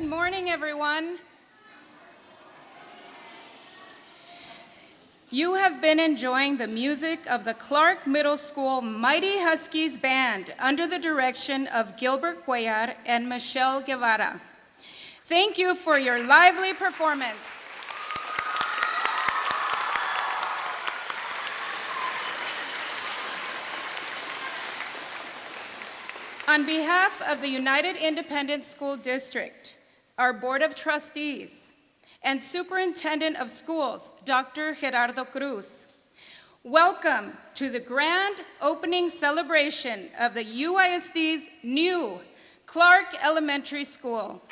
morning, everyone. You have been enjoying the music of the Clark Middle School Mighty Huskies Band under the direction of Gilbert Cuellar and Michelle Guevara. Thank you for your lively performance. On behalf of the United Independent School District, our Board of Trustees, and Superintendent of Schools, Dr. Gerardo Cruz, welcome to the grand opening celebration of the UISD's new Clark Elementary School.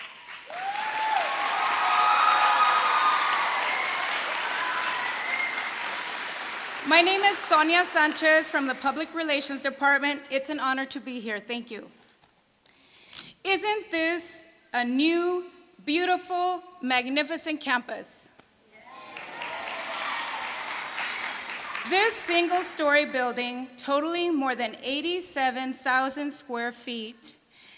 My name is Sonia Sanchez from the Public Relations Department. It's an honor to be here. Thank you. Isn't this a new, beautiful, magnificent campus? This single-story building, totaling more than 87,000 square feet,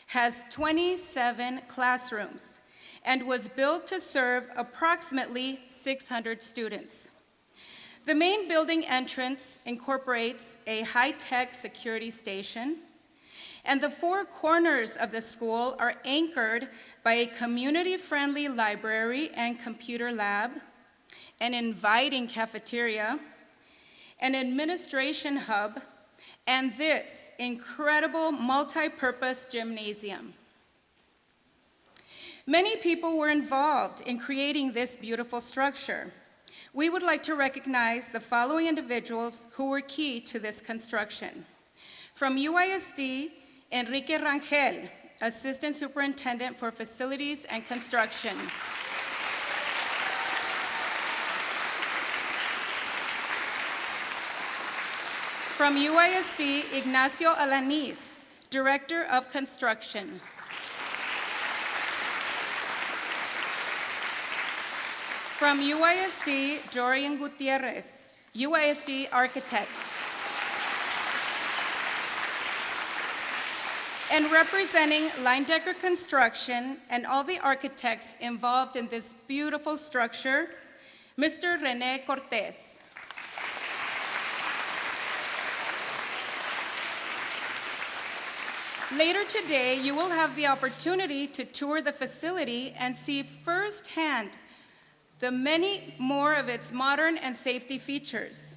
has 27 classrooms and was built to serve approximately 600 students. The main building entrance incorporates a high-tech security station, and the four corners of the school are anchored by a community-friendly library and computer lab, an inviting cafeteria, an administration hub, and this incredible multi-purpose gymnasium. Many people were involved in creating this beautiful structure. We would like to recognize the following individuals who were key to this construction. From UISD, Enrique Rangel, Assistant Superintendent for Facilities and Construction. From UISD, Ignacio Alanis, Director of Construction. From UISD, Jorian Gutierrez, UISD Architect. And representing Leindecker Construction and all the architects involved in this beautiful structure, Mr. Rene Cortez. Later today, you will have the opportunity to tour the facility and see firsthand the many more of its modern and safety features.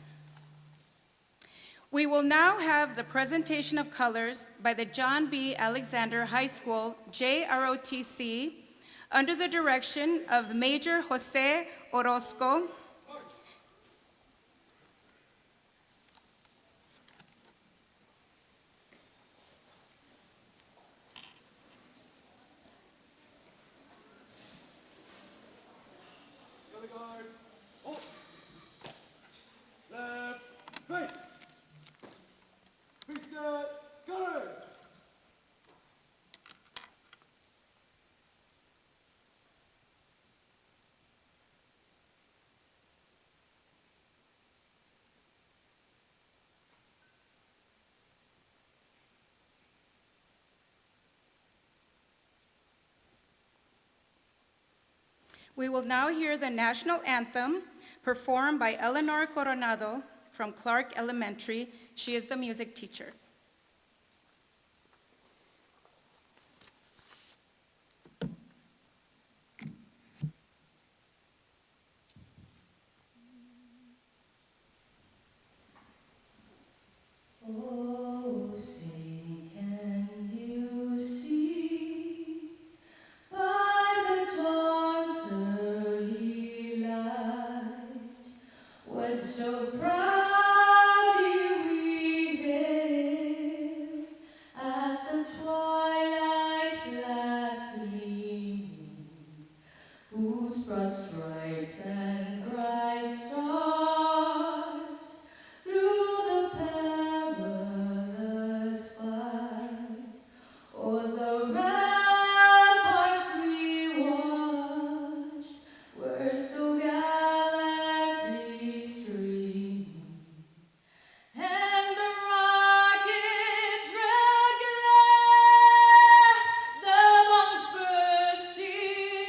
We will now have the presentation of colors by the John B. Alexander High School JROTC under the direction of Major Jose Orozco. We will now hear the national anthem performed by Eleanor Coronado from Clark Elementary. She is the music teacher. Oh, say can you see by the dawn's early light what so proudly we hailed at the twilight's last gleaming, whose broad stripes and bright stars through the perilous fight o'er the ramparts we watched were so gallantly streaming, and the rocket's red glare, the bombs bursting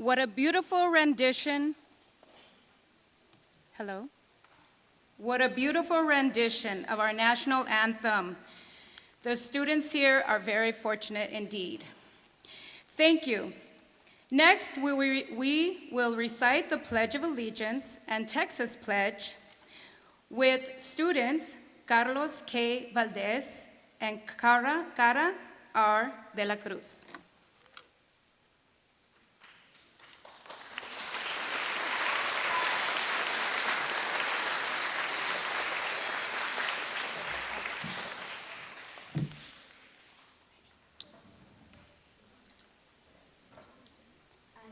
What a beautiful rendition. Hello? What a beautiful rendition of our national anthem. The students here are very fortunate indeed. Thank you. Next, we will recite the Pledge of Allegiance and Texas Pledge with students Carlos K. Valdez and Cara R. de la Cruz.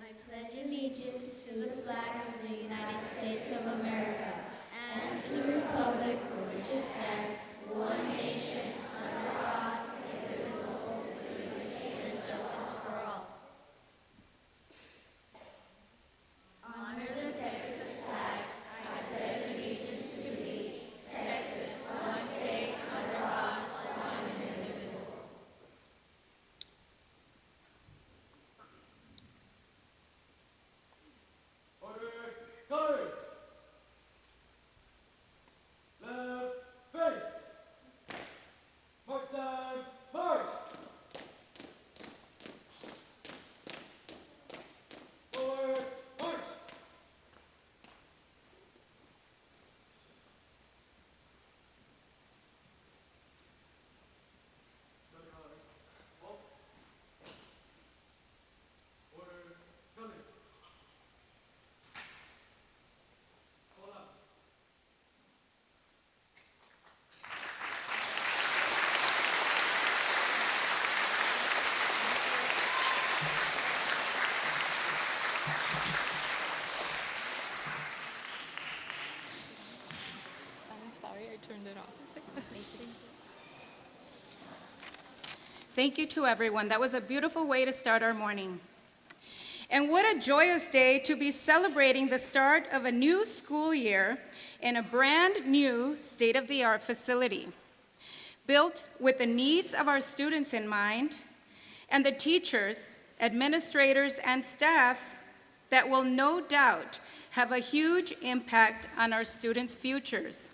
I pledge allegiance to the flag of the United States of America and to the republic for which it stands, one nation, under God, indivisible, with liberty and justice for all. Under the Texas flag, I pledge allegiance to thee, Texas, one state, under God, one and indivisible. Order, colors. Left, face. Mark time, march. Forward, march. Order, colors. Hold up. I'm sorry, I turned it off. Thank you to everyone. That was a beautiful way to start our morning. And what a joyous day to be celebrating the start of a new school year in a brand new state-of-the-art facility, built with the needs of our students in mind and the teachers, administrators, and staff that will no doubt have a huge impact on our students' futures.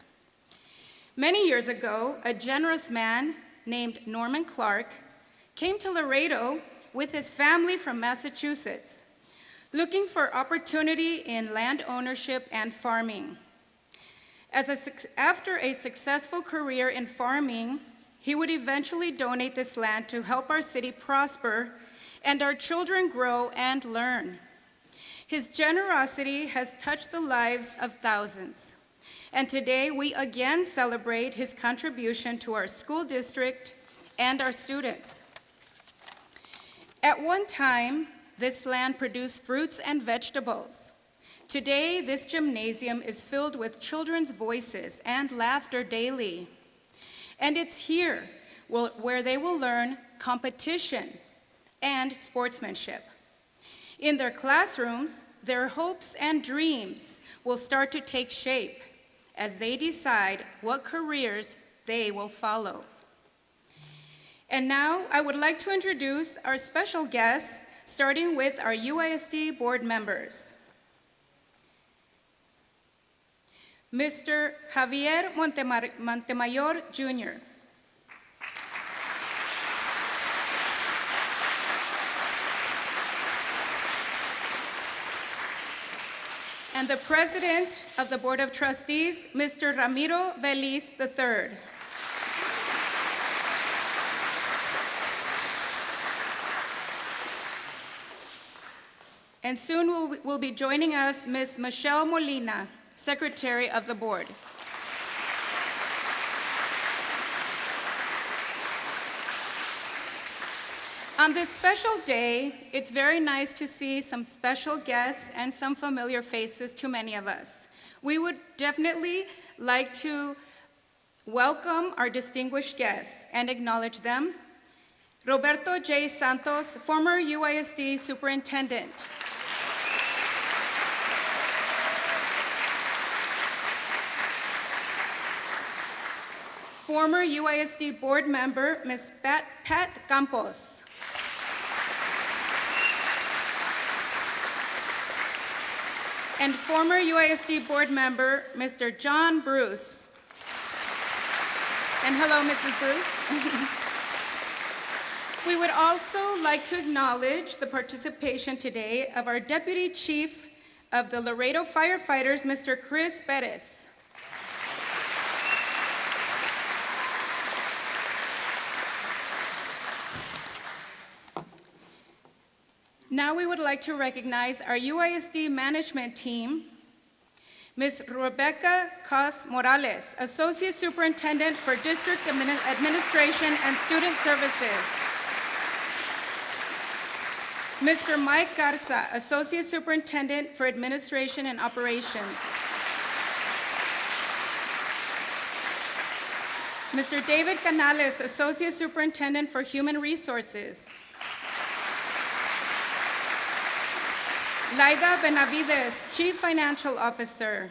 Many years ago, a generous man named Norman Clark came to Laredo with his family from Massachusetts, looking for opportunity in land ownership and farming. After a successful career in farming, he would eventually donate this land to help our city prosper and our children grow and learn. His generosity has touched the lives of thousands, and today we again celebrate his contribution to our school district and our students. At one time, this land produced fruits and vegetables. Today, this gymnasium is filled with children's voices and laughter daily. And it's here where they will learn competition and sportsmanship. In their classrooms, their hopes and dreams will start to take shape as they decide what careers they will follow. And now I would like to introduce our special guests, starting with our UISD board members. Mr. Javier Montemayor, Jr. And the President of the Board of Trustees, Mr. Ramiro Veliz III. And soon will be joining us Ms. Michelle Molina, Secretary of the Board. On this special day, it's very nice to see some special guests and some familiar faces to many of us. We would definitely like to welcome our distinguished guests and acknowledge them. Roberto J. Santos, former UISD Superintendent. Former UISD board member, Ms. Pat Campos. and former UISD board member, Mr. John Bruce. And hello, Mrs. Bruce. We would also like to acknowledge the participation today of our Deputy Chief of the Laredo Firefighters, Mr. Chris Perez. Now we would like to recognize our UISD management team, Ms. Rebecca Cos Morales, Associate Superintendent for District Administration and Student Services. Mr. Mike Garza, Associate Superintendent for Administration and Operations. Mr. David Canales, Associate Superintendent for Human Resources. Laida Benavides, Chief Financial Officer.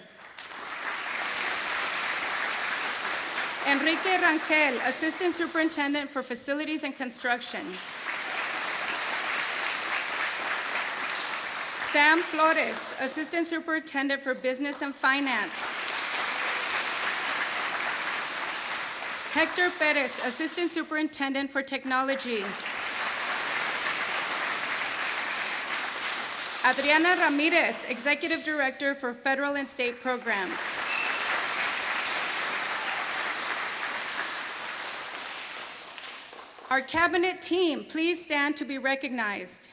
Enrique Rangel, Assistant Superintendent for Facilities and Construction. Sam Flores, Assistant Superintendent for Business and Finance. Hector Perez, Assistant Superintendent for Technology. Adriana Ramirez, Executive Director for Federal and State Programs. Our cabinet team, please stand to be recognized.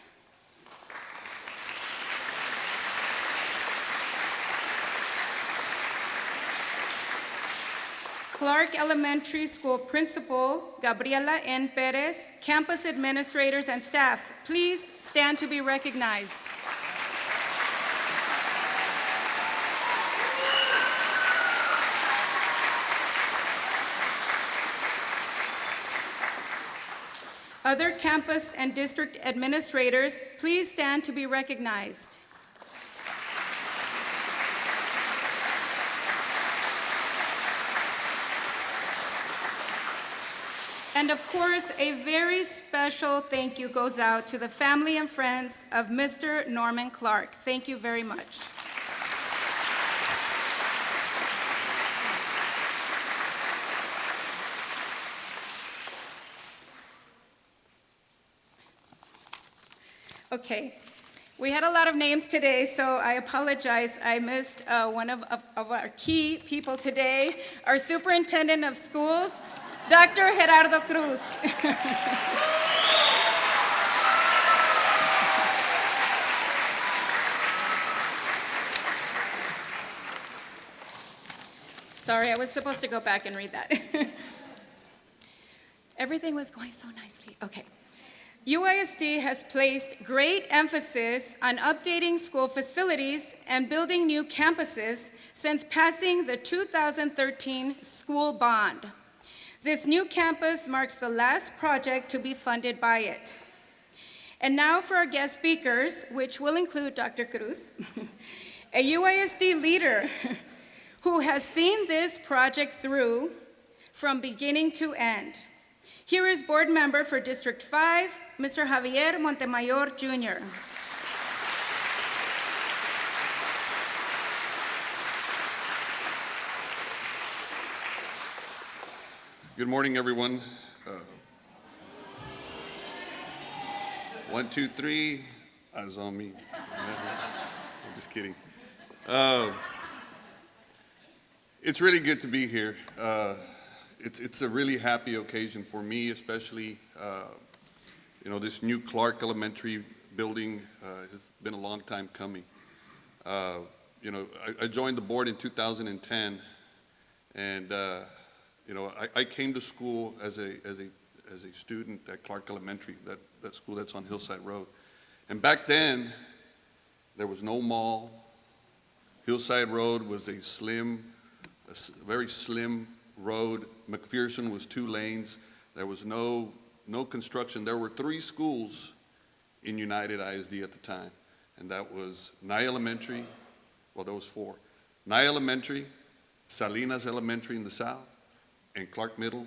Clark Elementary School Principal, Gabriela N. Perez, campus administrators and staff, please stand to be recognized. Other campus and district administrators, please stand to be recognized. And of course, a very special thank you goes out to the family and friends of Mr. Norman Clark. Thank you very much. Okay, we had a lot of names today, so I apologize. I missed one of our key people today, our Superintendent of Schools, Dr. Gerardo Cruz. Sorry, I was supposed to go back and read that. Everything was going so nicely. Okay. UISD has placed great emphasis on updating school facilities and building new campuses since passing the 2013 school bond. This new campus marks the last project to be funded by it. And now for our guest speakers, which will include Dr. Cruz, a UISD leader who has seen this project through from beginning to end. Here is board member for District 5, Mr. Javier Montemayor, Jr. Good morning, everyone. 1, 2, 3, eyes on me. I'm just kidding. It's really good to be here. It's a really happy occasion for me, especially, this new Clark Elementary building has been a long time coming. I joined the board in 2010, and I came to school as a student at Clark Elementary, that school that's on Hillside Road. And back then, there was no mall. Hillside Road was a very slim road. McPherson was 2 lanes. There was no construction. There were 3 schools in United ISD at the time, and that was Nye Elementary. Well, there was 4. Nye Elementary, Salinas Elementary in the south, and Clark Middle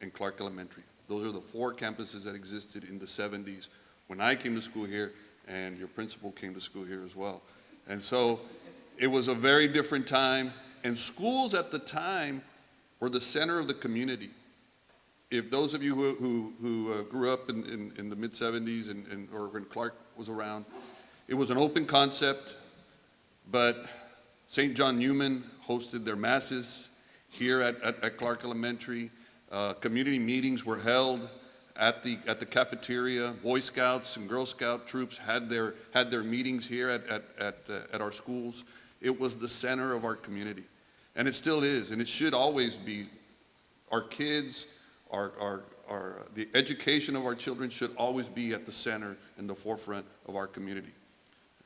and Clark Elementary. Those are the 4 campuses that existed in the 70s when I came to school here, and your principal came to school here as well. And so it was a very different time, and schools at the time were the center of the community. If those of you who grew up in the mid-'70s or when Clark was around, it was an open concept, but St. John Newman hosted their masses here at Clark Elementary. Community meetings were held at the cafeteria. Boy Scouts and Girl Scout troops had their meetings here at our schools. It was the center of our community, and it still is, and it should always be. Our kids, the education of our children should always be at the center and the forefront of our community.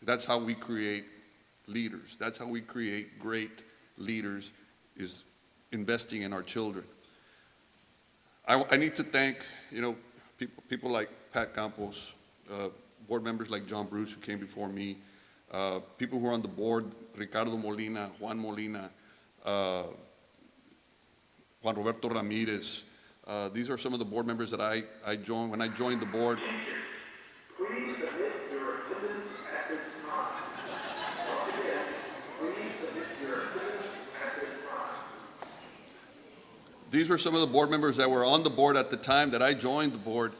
That's how we create leaders. That's how we create great leaders, is investing in our children. I need to thank, people like Pat Campos, board members like John Bruce, who came before me, people who are on the board, Ricardo Molina, Juan Molina, Juan Roberto Ramirez. These are some of the board members that I joined. When I joined the board, Please submit your attendance at this time. Once again, please submit your attendance at this time. these were some of the board members that were on the board at the time that I joined the board,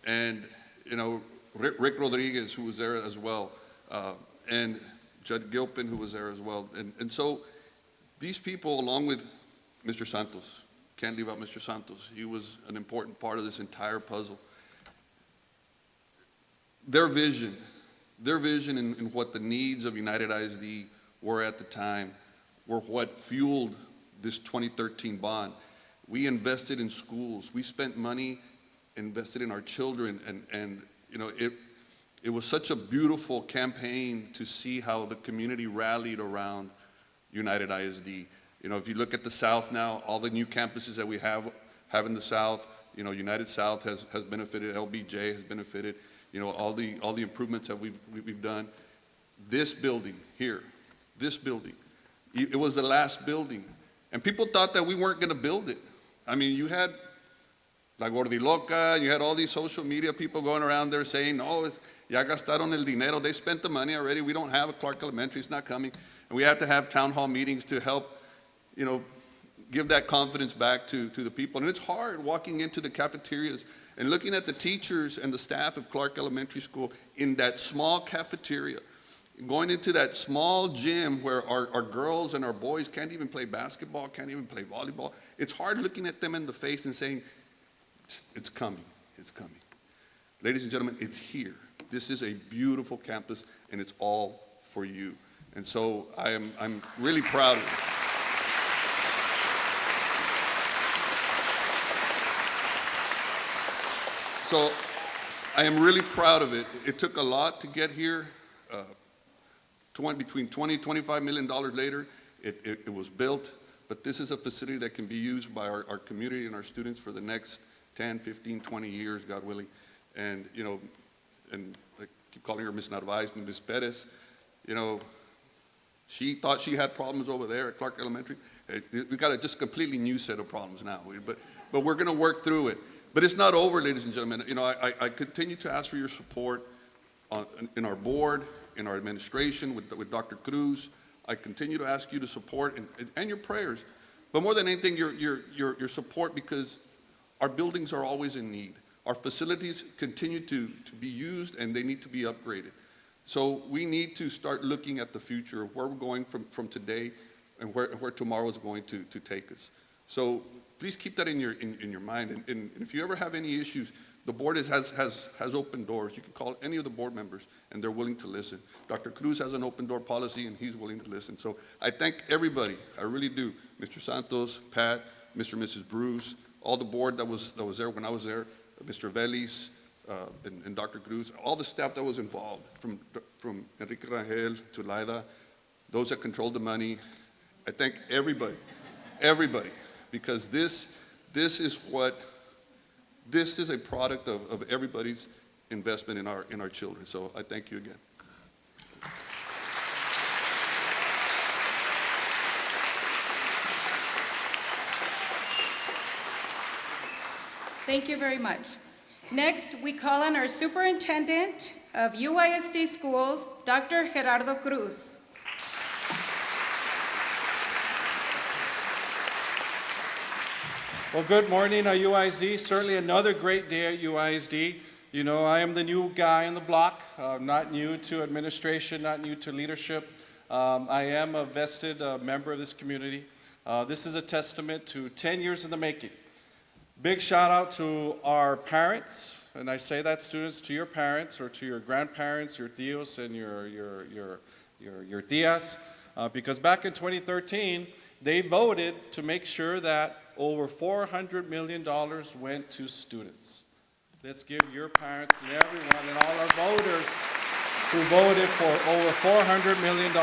and Rick Rodriguez, who was there as well, and Judd Gilpin, who was there as well, and so these people, along with Mr. Santos, can't leave out Mr. Santos. He was an important part of this entire puzzle. Their vision in what the needs of United ISD were at the time were what fueled this 2013 bond. We invested in schools. We spent money, invested in our children, and it was such a beautiful campaign to see how the community rallied around United ISD. If you look at the South now, all the new campuses that we have in the South, United South has benefited, LBJ has benefited, all the improvements that we've done. This building here, it was the last building. And people thought that we weren't going to build it. I mean, you had La Gordiloca, you had all these social media people going around there saying, no, ya gastaron el dinero, they spent the money already, we don't have a Clark Elementary, it's not coming. And we have to have town hall meetings to help give that confidence back to the people. And it's hard walking into the cafeterias and looking at the teachers and the staff of Clark Elementary School in that small cafeteria, going into that small gym where our girls and our boys can't even play basketball, can't even play volleyball. It's hard looking at them in the face and saying, it's coming, it's coming. Ladies and gentlemen, it's here. This is a beautiful campus, and it's all for you. And so I'm really proud of it. So I am really proud of it. It took a lot to get here. Between $20 and $25 million later, it was built. But this is a facility that can be used by our community and our students for the next 10, 15, 20 years, God willing. And, and I keep calling her Miss Narvaez, Miss Perez, she thought she had problems over there at Clark Elementary. We've got a just completely new set of problems now. But we're going to work through it. But it's not over, ladies and gentlemen. I continue to ask for your support in our board, in our administration, with Dr. Cruz. I continue to ask you to support and your prayers. But more than anything, your support, because our buildings are always in need. Our facilities continue to be used, and they need to be upgraded. So we need to start looking at the future of where we're going from today and where tomorrow is going to take us. So please keep that in your mind. And if you ever have any issues, the board has open doors. You can call any of the board members, and they're willing to listen. Dr. Cruz has an open door policy, and he's willing to listen. So I thank everybody. I really do. Mr. Santos, Pat, Mr. and Mrs. Bruce, all the board that was there when I was there, Mr. Vélez, and Dr. Cruz, all the staff that was involved, from Enrique Rangel to Laida, those that controlled the money. I thank everybody, because this is a product of everybody's investment in our children. So I thank you again. Thank you very much. Next, we call on our Superintendent of UISD Schools, Dr. Gerardo Cruz. Well, good morning, UISD. Certainly another great day at UISD. You know, I am the new guy on the block, not new to administration, not new to leadership. I am a vested member of this community. This is a testament to 10 years in the making. Big shout out to our parents, and I say that, students, to your parents or to your grandparents, your tios and your tias, because back in 2013, they voted to make sure that over $400 million went to students. Let's give your parents and everyone and all our voters who voted for over $400 million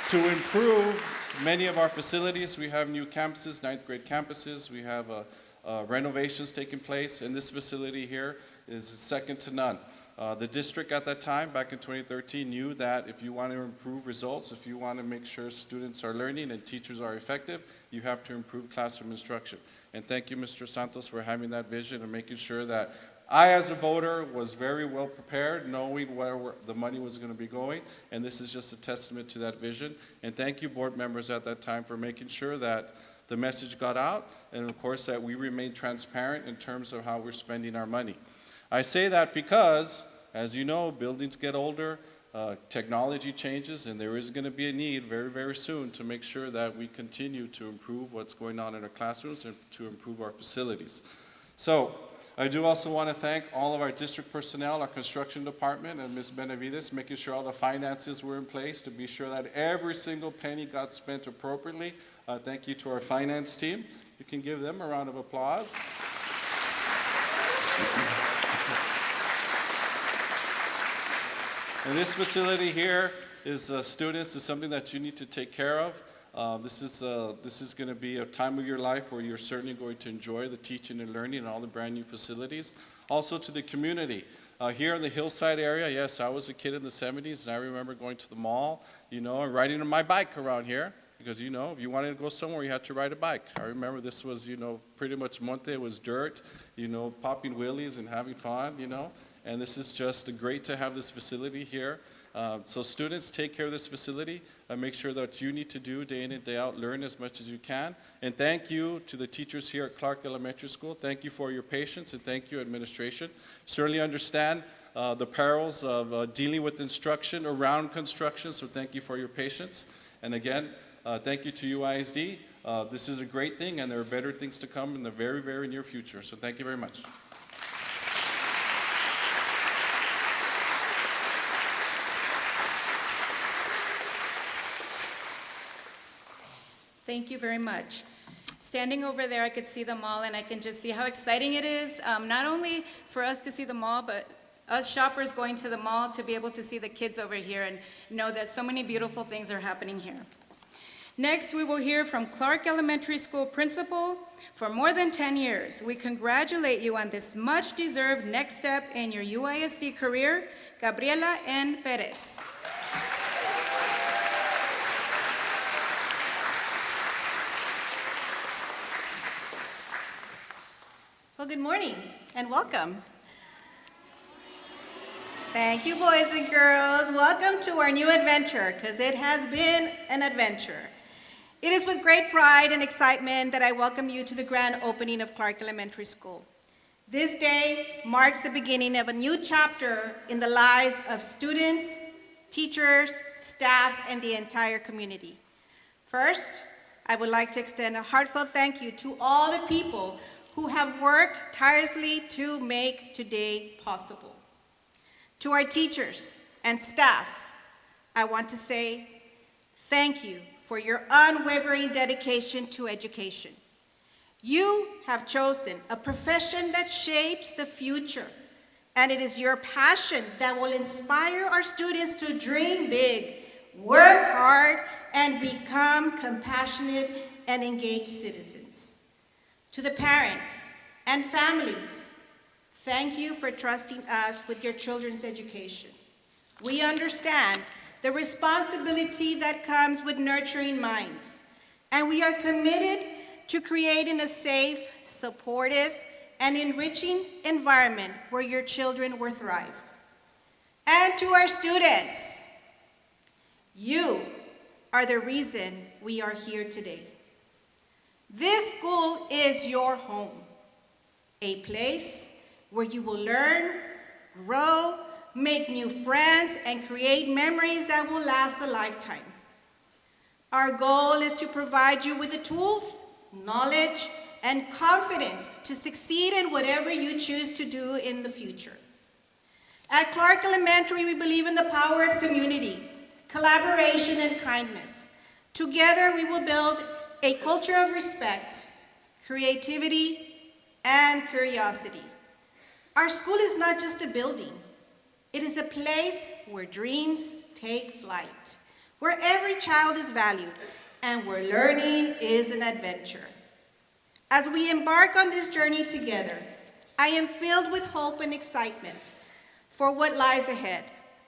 to improve many of our facilities. We have new campuses, ninth grade campuses. We have renovations taking place, and this facility here is second to none. The district at that time, back in 2013, knew that if you want to improve results, if you want to make sure students are learning and teachers are effective, you have to improve classroom instruction. And thank you, Mr. Santos, for having that vision and making sure that I, as a voter, was very well prepared, knowing where the money was going to be going, and this is just a testament to that vision. And thank you, board members at that time, for making sure that the message got out, and of course that we remain transparent in terms of how we're spending our money. I say that because, as you know, buildings get older, technology changes, and there is going to be a need very, very soon to make sure that we continue to improve what's going on in our classrooms and to improve our facilities. So, I do also want to thank all of our district personnel, our construction department, and Ms. Benavides, making sure all the finances were in place to be sure that every single penny got spent appropriately. Thank you to our finance team. You can give them a round of applause. And this facility here is students, is something that you need to take care of. This is going to be a time of your life where you're certainly going to enjoy the teaching and learning and all the brand new facilities. Also to the community. Here in the Hillside area, yes, I was a kid in the 70s, and I remember going to the mall, you know, and riding on my bike around here. Because, you know, if you wanted to go somewhere, you had to ride a bike. I remember this was, you know, pretty much Monte was dirt, you know, popping wheelies and having fun, you know. And this is just great to have this facility here. So students, take care of this facility and make sure that you need to do day in and day out, learn as much as you can. And thank you to the teachers here at Clark Elementary School. Thank you for your patience, and thank you, administration. Certainly understand the perils of dealing with instruction around construction, so thank you for your patience. And again, thank you to UISD. This is a great thing, and there are better things to come in the very, very near future. So thank you very much. Thank you very much. Standing over there, I could see the mall, and I can just see how exciting it is, not only for us to see the mall, but us shoppers going to the mall to be able to see the kids over here and know that so many beautiful things are happening here. Next, we will hear from Clark Elementary School principal for more than 10 years. We congratulate you on this much-deserved next step in your UISD career, Gabriela N. Perez. Well, good morning and welcome. Thank you, boys and girls. Welcome to our new adventure, because it has been an adventure. It is with great pride and excitement that I welcome you to the grand opening of Clark Elementary School. This day marks the beginning of a new chapter in the lives of students, teachers, staff, and the entire community. First, I would like to extend a heartfelt thank you to all the people who have worked tirelessly to make today possible. To our teachers and staff, I want to say thank you for your unwavering dedication to education. You have chosen a profession that shapes the future, and it is your passion that will inspire our students to dream big, work hard, and become compassionate and engaged citizens. To the parents and families, thank you for trusting us with your children's education. We understand the responsibility that comes with nurturing minds, and we are committed to creating a safe, supportive, and enriching environment where your children will thrive. And to our students, you are the reason we are here today. This school is your home, a place where you will learn, grow, make new friends, and create memories that will last a lifetime. Our goal is to provide you with the tools, knowledge, and confidence to succeed in whatever you choose to do in the future. At Clark Elementary, we believe in the power of community, collaboration, and kindness. Together, we will build a culture of respect, creativity, and curiosity. Our school is not just a building. It is a place where dreams take flight, where every child is valued, and where learning is an adventure. As we embark on this journey together, I am filled with hope and excitement for what lies ahead.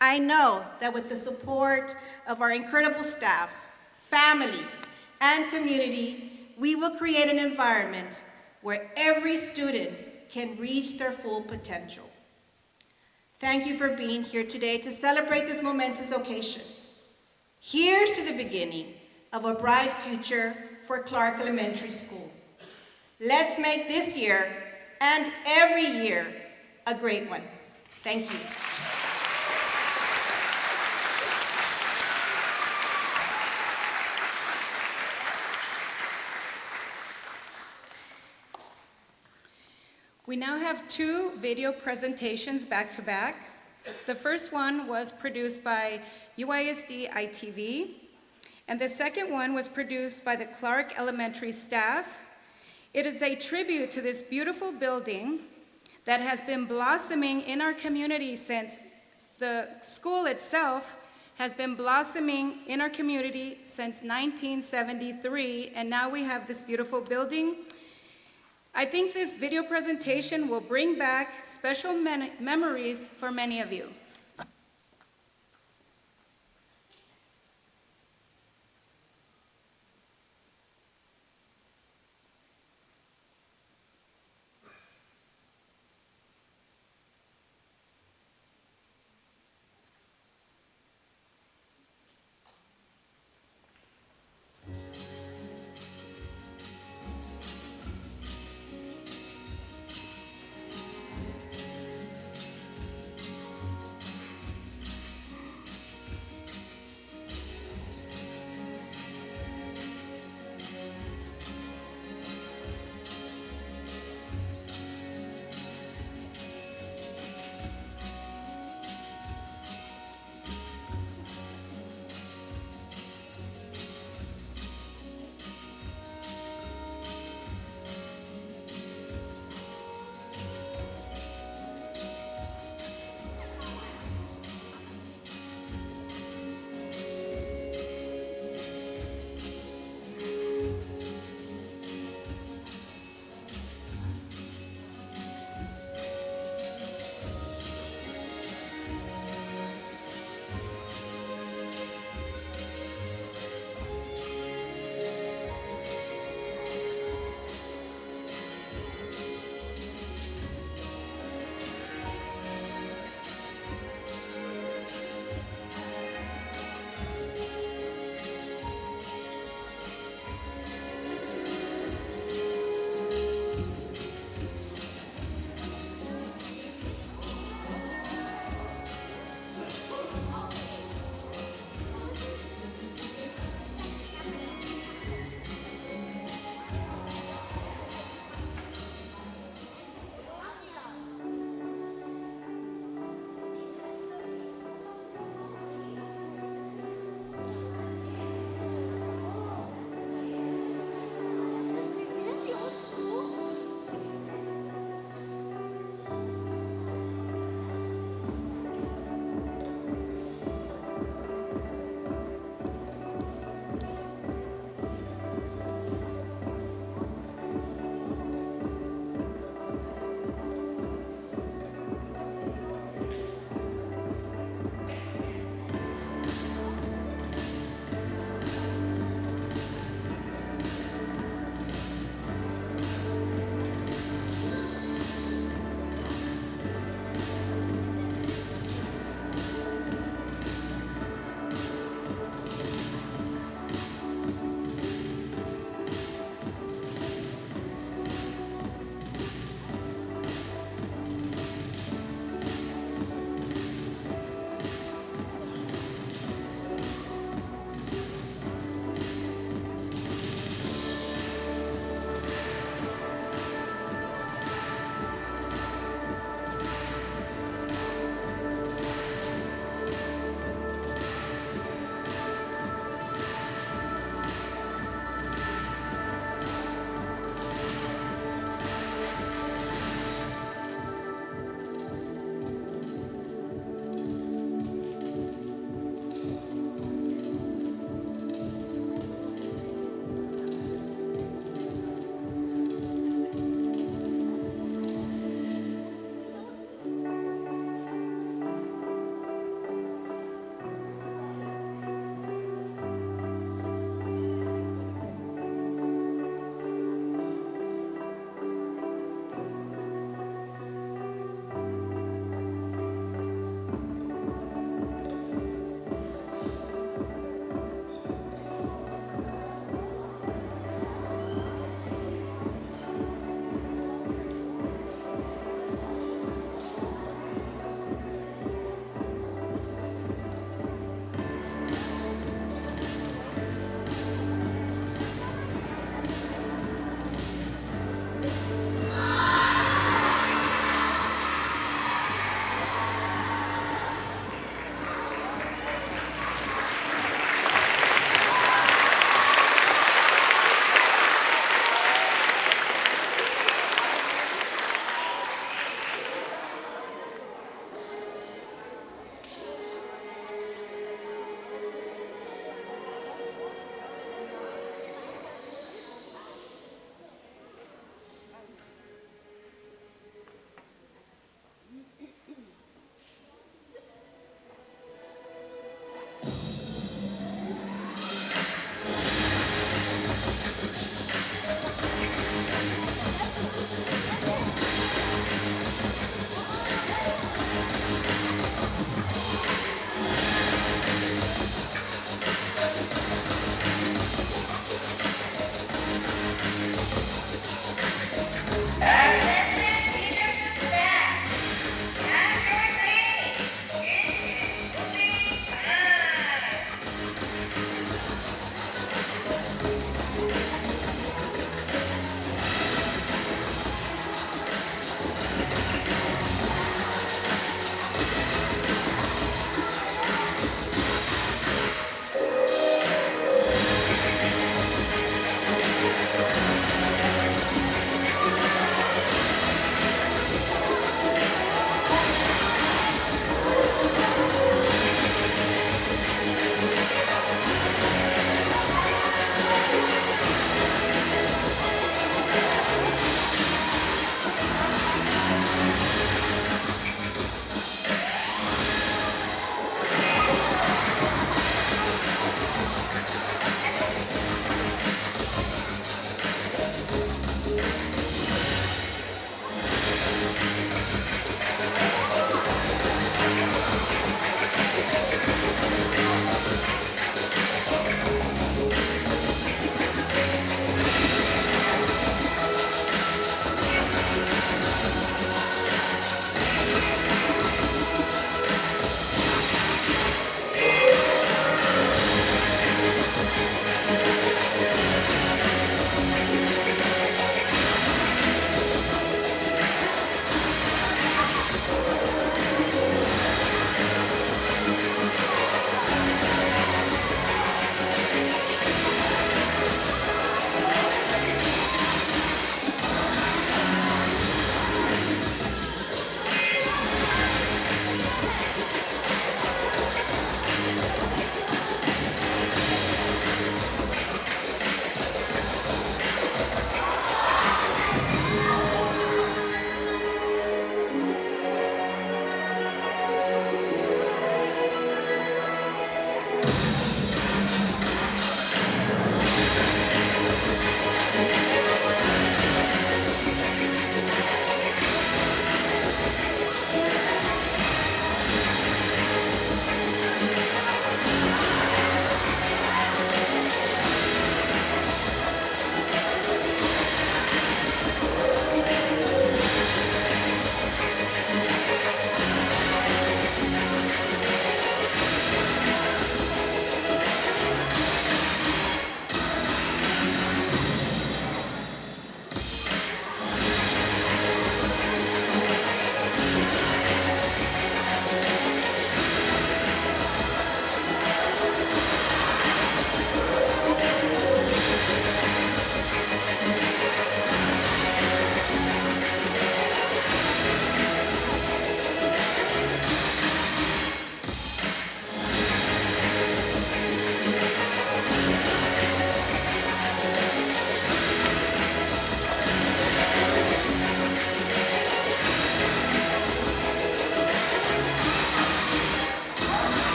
I know that with the support of our incredible staff, families, and community, we will create an environment where every student can reach their full potential. Thank you for being here today to celebrate this momentous occasion. Here's to the beginning of a bright future for Clark Elementary School. Let's make this year and every year a great one. Thank you. We now have two video presentations back to back. The first one was produced by UISD ITV, and the second one was produced by the Clark Elementary staff. It is a tribute to this beautiful building that has been blossoming in our community since the school itself has been blossoming in our community since 1973, and now we have this beautiful building. I think this video presentation will bring back special memories for many of you.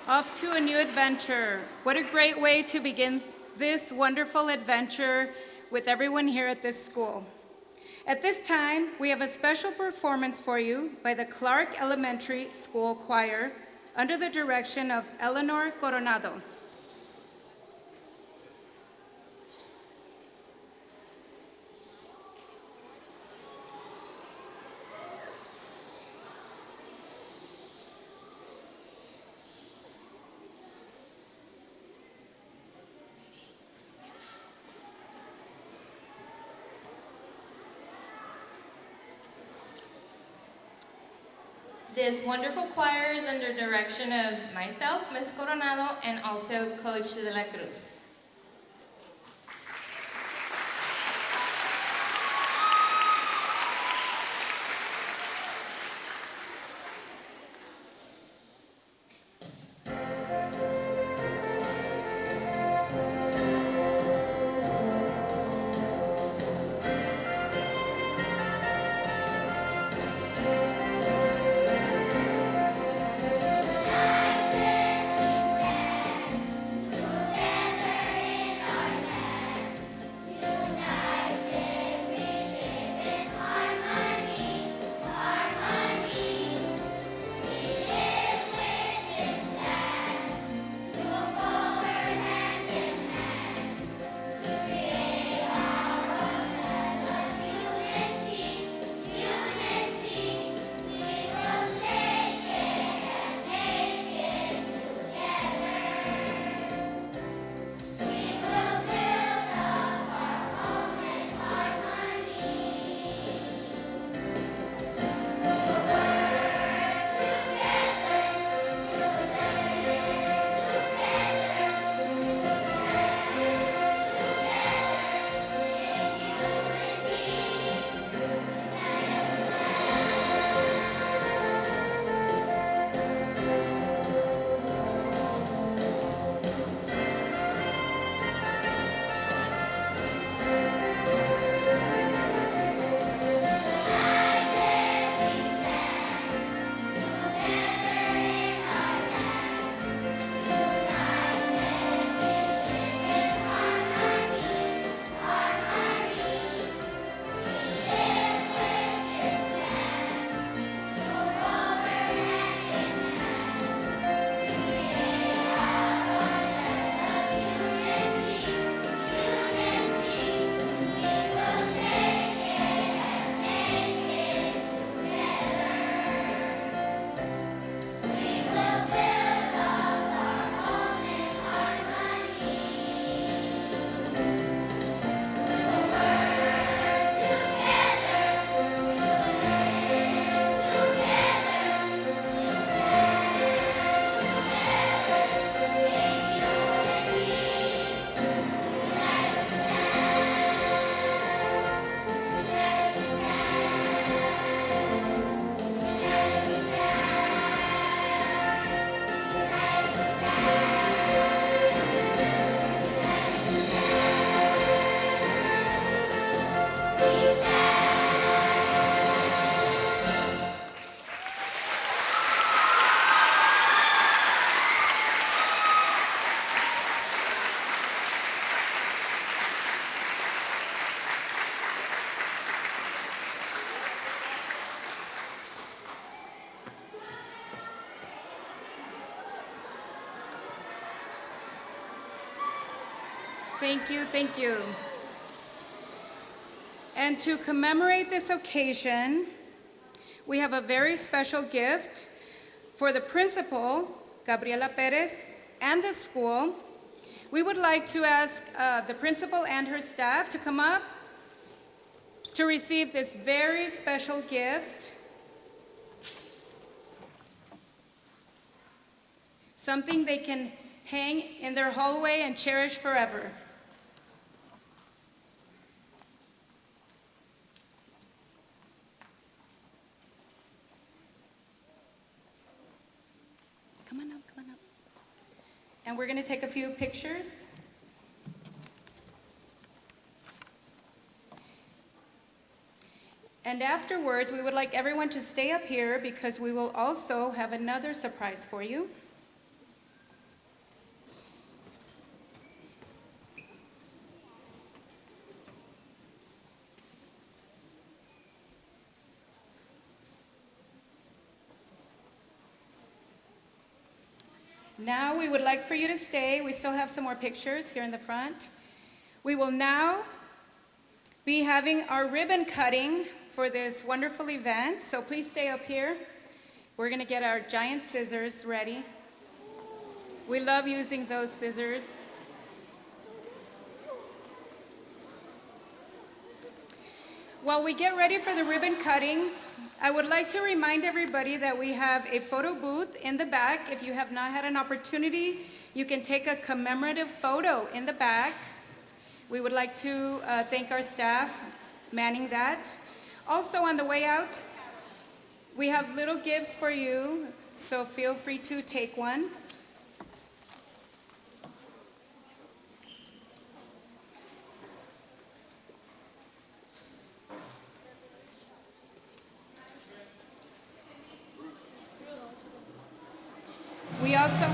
Off to a new adventure. What a great way to begin this wonderful adventure with everyone here at this school. At this time, we have a special performance for you by the Clark Elementary School Choir under the direction of Eleanor Coronado. This wonderful choir is under direction of myself, Ms. Coronado, and also Coach De La Cruz. Thank you, thank you. And to commemorate this occasion, we have a very special gift for the principal, Gabriela Perez, and the school. We would like to ask the principal and her staff to come up to receive this very special gift. Something they can hang in their hallway and cherish forever. Come on up, come on up. And we're going to take a few pictures. And afterwards, we would like everyone to stay up here because we will also have another surprise for you. Now we would like for you to stay. We still have some more pictures here in the front. We will now be having our ribbon cutting for this wonderful event. So please stay up here. We're gonna get our giant scissors ready. We love using those scissors. While we get ready for the ribbon cutting, I would like to remind everybody that we have a photo booth in the back. If you have not had an opportunity, you can take a commemorative photo in the back. We would like to thank our staff manning that. Also, on the way out, we have little gifts for you, so feel free to take one. We also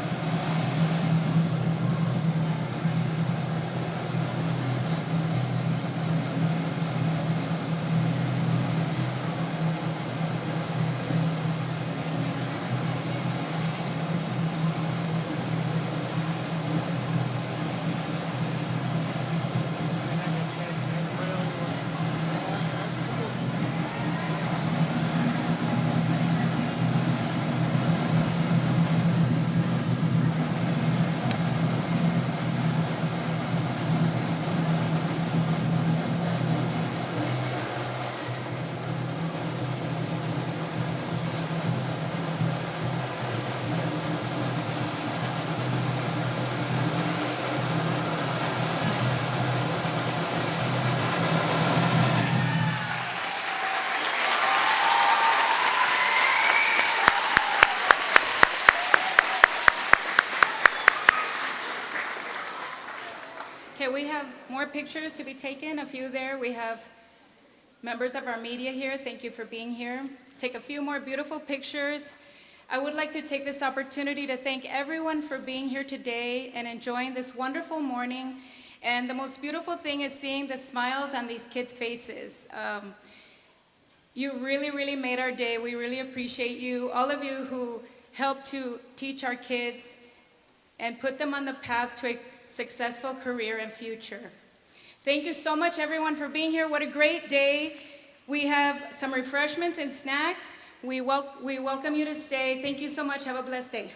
we have more pictures to be taken, a few there. We have members of our media here. Thank you for being here. Take a few more beautiful pictures. I would like to take this opportunity to thank everyone for being here today and enjoying this wonderful morning. And the most beautiful thing is seeing the smiles on these kids' faces. You really, really made our day. We really appreciate you, all of you who helped to teach our kids and put them on the path to a successful career and future. Thank you so much, everyone, for being here. What a great day. We have some refreshments and snacks. We welcome you to stay. Thank you so much. Have a blessed day.